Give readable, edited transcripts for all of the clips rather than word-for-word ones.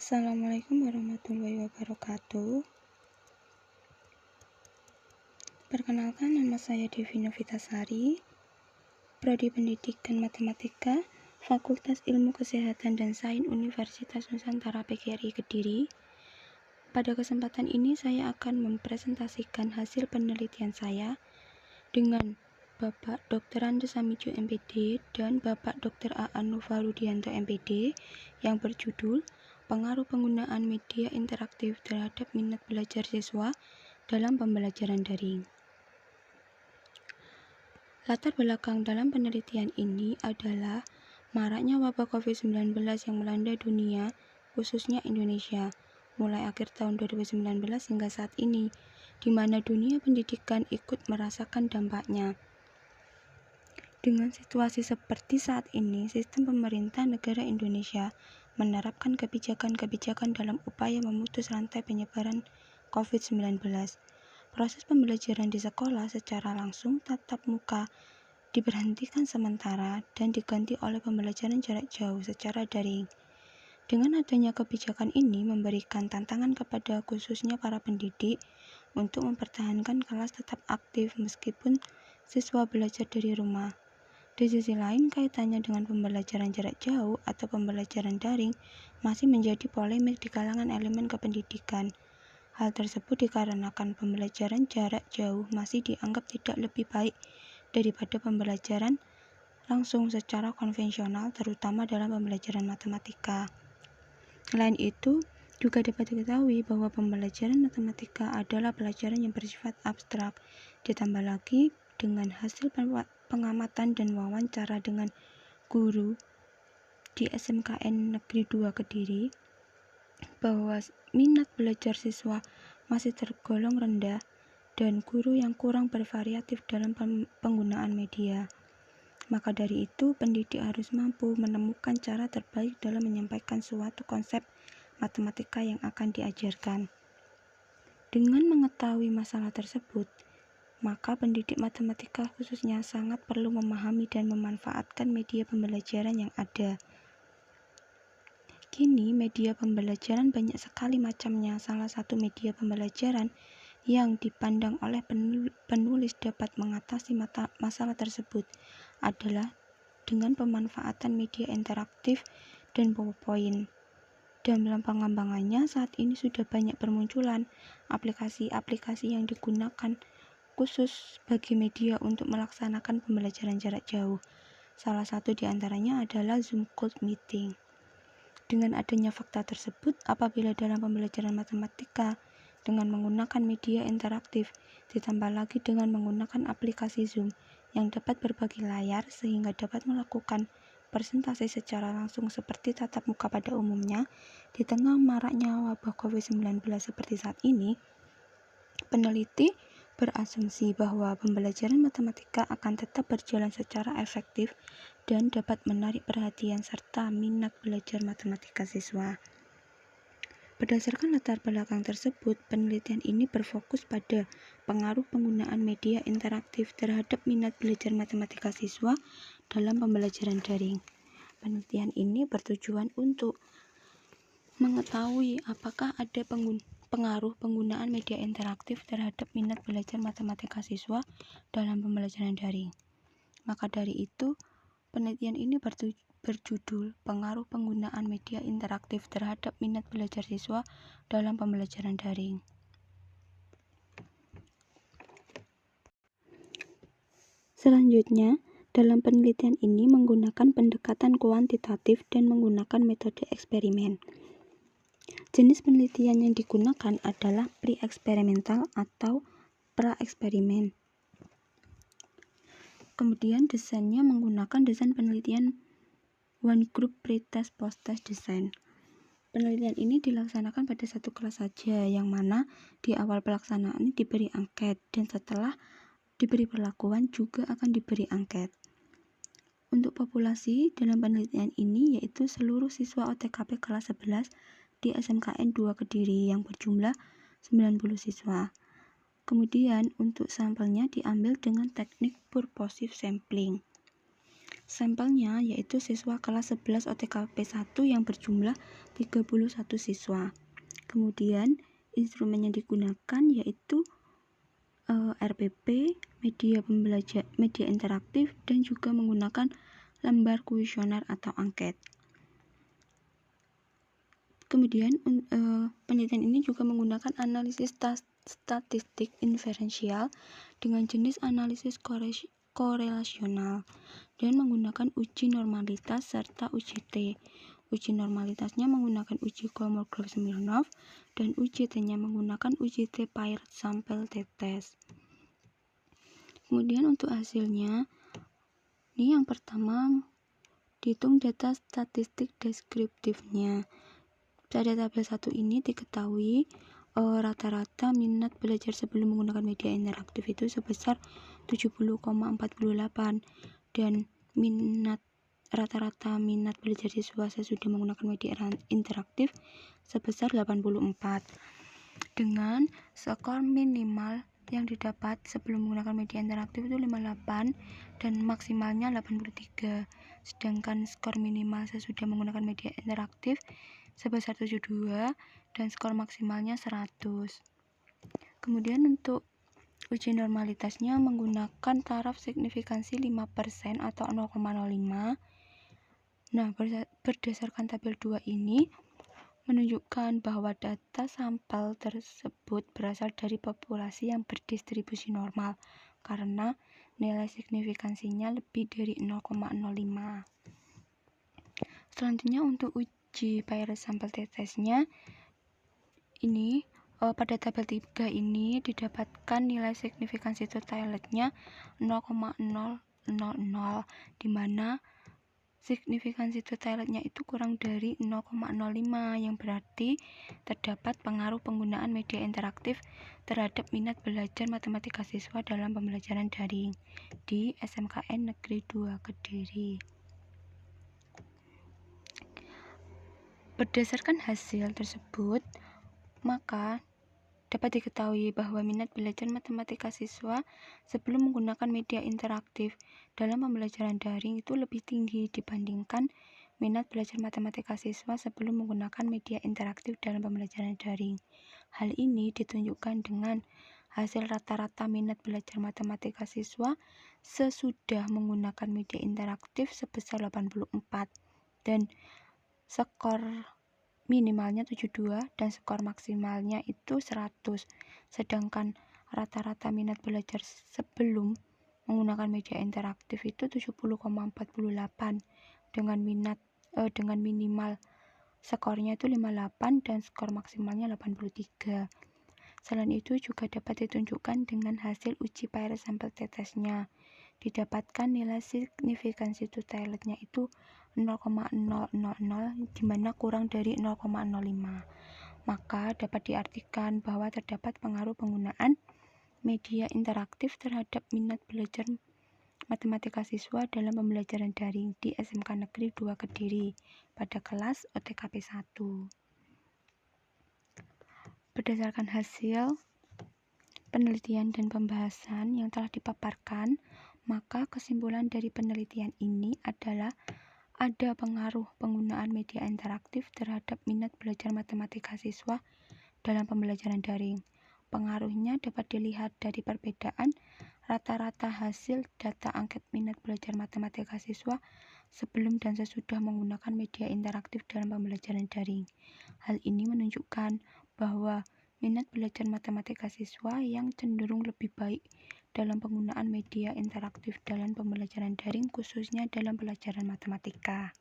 Assalamualaikum warahmatullahi wabarakatuh. Perkenalkan, nama saya Devi Novitasari, Prodi Pendidikan Matematika, Fakultas Ilmu Kesehatan dan Sains Universitas Nusantara PGRI Kediri. Pada kesempatan ini saya akan mempresentasikan hasil penelitian saya dengan Bapak Dr. Andes Samijo MPD dan Bapak Dr. Aan Nuvarudianto MPD yang berjudul Pengaruh penggunaan media interaktif terhadap minat belajar siswa dalam pembelajaran daring. Latar belakang dalam penelitian ini adalah maraknya wabah COVID-19 yang melanda dunia, khususnya Indonesia, mulai akhir tahun 2019 hingga saat ini, di mana dunia pendidikan ikut merasakan dampaknya. Dengan situasi seperti saat ini, sistem pemerintah negara Indonesia menerapkan kebijakan-kebijakan dalam upaya memutus rantai penyebaran COVID-19. Proses pembelajaran di sekolah secara langsung tatap muka diberhentikan sementara dan diganti oleh pembelajaran jarak jauh secara daring. Dengan adanya kebijakan ini memberikan tantangan kepada khususnya para pendidik untuk mempertahankan kelas tetap aktif meskipun siswa belajar dari rumah. Di sisi lain, kaitannya dengan pembelajaran jarak jauh atau pembelajaran daring masih menjadi polemik di kalangan elemen kependidikan. Hal tersebut dikarenakan pembelajaran jarak jauh masih dianggap tidak lebih baik daripada pembelajaran langsung secara konvensional, terutama dalam pembelajaran matematika. Selain itu, juga dapat diketahui bahwa pembelajaran matematika adalah pelajaran yang bersifat abstrak, ditambah lagi dengan hasil pengamatan dan wawancara dengan guru di SMKN Negeri 2 Kediri, bahwa minat belajar siswa masih tergolong rendah dan guru yang kurang bervariatif dalam penggunaan media. Maka dari itu, pendidik harus mampu menemukan cara terbaik dalam menyampaikan suatu konsep matematika yang akan diajarkan. Dengan mengetahui masalah tersebut, maka pendidik matematika khususnya sangat perlu memahami dan memanfaatkan media pembelajaran yang ada. Kini, media pembelajaran banyak sekali macamnya. Salah satu media pembelajaran yang dipandang oleh penulis dapat mengatasi masalah tersebut adalah dengan pemanfaatan media interaktif dan PowerPoint. Dalam pengembangannya, saat ini sudah banyak bermunculan aplikasi-aplikasi yang digunakan khusus bagi media untuk melaksanakan pembelajaran jarak jauh. Salah satu di antaranya adalah Zoom Cloud Meeting. Dengan adanya fakta tersebut, apabila dalam pembelajaran matematika dengan menggunakan media interaktif, ditambah lagi dengan menggunakan aplikasi Zoom yang dapat berbagi layar sehingga dapat melakukan presentasi secara langsung seperti tatap muka pada umumnya, di tengah maraknya wabah COVID-19 seperti saat ini, peneliti berasumsi bahwa pembelajaran matematika akan tetap berjalan secara efektif dan dapat menarik perhatian serta minat belajar matematika siswa. Berdasarkan latar belakang tersebut, penelitian ini berfokus pada pengaruh penggunaan media interaktif terhadap minat belajar matematika siswa dalam pembelajaran daring. Penelitian ini bertujuan untuk mengetahui apakah ada pengaruh penggunaan media interaktif terhadap minat belajar matematika siswa dalam pembelajaran daring. Maka dari itu, penelitian ini berjudul Pengaruh Penggunaan Media Interaktif Terhadap Minat Belajar Siswa dalam Pembelajaran Daring. Selanjutnya, dalam penelitian ini menggunakan pendekatan kuantitatif dan menggunakan metode eksperimen. Jenis penelitian yang digunakan adalah pre-eksperimental atau pra-eksperimen. Kemudian desainnya menggunakan desain penelitian one group pre-test post-test design. Penelitian ini dilaksanakan pada satu kelas saja, yang mana di awal pelaksanaan diberi angket dan setelah diberi perlakuan juga akan diberi angket. Untuk populasi dalam penelitian ini yaitu seluruh siswa OTKP kelas 11 di SMKN 2 Kediri yang berjumlah 90 siswa. Kemudian untuk sampelnya diambil dengan teknik purposive sampling. Sampelnya yaitu siswa kelas 11 OTKP 1 yang berjumlah 31 siswa. Kemudian instrumen yang digunakan yaitu RPP, media interaktif, dan juga menggunakan lembar kuesioner atau angket. Kemudian penelitian ini juga menggunakan analisis statistik inferensial dengan jenis analisis korelasional dan menggunakan uji normalitas serta UJT. Uji normalitasnya menggunakan uji Kolmogorov-Smirnov dan UJT-nya menggunakan UJT paired sample t-test. Kemudian untuk hasilnya, ini yang pertama dihitung data statistik deskriptifnya. Pada tabel 1 ini diketahui rata-rata minat belajar sebelum menggunakan media interaktif itu sebesar 70,48 dan rata-rata minat belajar siswa sesudah menggunakan media interaktif sebesar 84 dengan skor minimal yang didapat sebelum menggunakan media interaktif itu 58 dan maksimalnya 83, sedangkan skor minimal sesudah menggunakan media interaktif sebesar 72 dan skor maksimalnya 100. Kemudian untuk uji normalitasnya menggunakan taraf signifikansi 5% atau 0,05. Nah, berdasarkan tabel 2 ini menunjukkan bahwa data sampel tersebut berasal dari populasi yang berdistribusi normal karena nilai signifikansinya lebih dari 0,05. Selanjutnya untuk uji paired sample t-testnya ini pada tabel 3 ini didapatkan nilai signifikansi totalnya 0,000 di mana signifikansi totalnya itu kurang dari 0,05 yang berarti terdapat pengaruh penggunaan media interaktif terhadap minat belajar matematika siswa dalam pembelajaran daring di SMKN Negeri 2 Kediri. Berdasarkan hasil tersebut, maka dapat diketahui bahwa minat belajar matematika siswa sebelum menggunakan media interaktif dalam pembelajaran daring itu lebih tinggi dibandingkan minat belajar matematika siswa sebelum menggunakan media interaktif dalam pembelajaran daring. Hal ini ditunjukkan dengan hasil rata-rata minat belajar matematika siswa sesudah menggunakan media interaktif sebesar 84 dan skor minimalnya 72 dan skor maksimalnya itu 100. Sedangkan rata-rata minat belajar sebelum menggunakan media interaktif itu 70,48 dengan minimal skornya itu 58 dan skor maksimalnya 83. Selain itu juga dapat ditunjukkan dengan hasil uji paired sample t-testnya. Didapatkan nilai signifikansi totalnya itu 0,000 di mana kurang dari 0,05. Maka dapat diartikan bahwa terdapat pengaruh penggunaan media interaktif terhadap minat belajar matematika siswa dalam pembelajaran daring di SMK Negeri 2 Kediri pada kelas OTKP 1. Berdasarkan hasil penelitian dan pembahasan yang telah dipaparkan, maka kesimpulan dari penelitian ini adalah ada pengaruh penggunaan media interaktif terhadap minat belajar matematika siswa dalam pembelajaran daring. Pengaruhnya dapat dilihat dari perbedaan rata-rata hasil data angket minat belajar matematika siswa sebelum dan sesudah menggunakan media interaktif dalam pembelajaran daring. Hal ini menunjukkan bahwa minat belajar matematika siswa yang cenderung lebih baik dalam penggunaan media interaktif dalam pembelajaran daring khususnya dalam pelajaran matematika.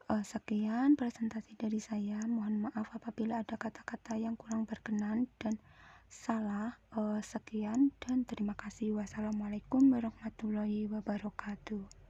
Sekian presentasi dari saya. Mohon maaf apabila ada kata-kata yang kurang berkenan dan salah. Sekian dan terima kasih. Wassalamualaikum warahmatullahi wabarakatuh.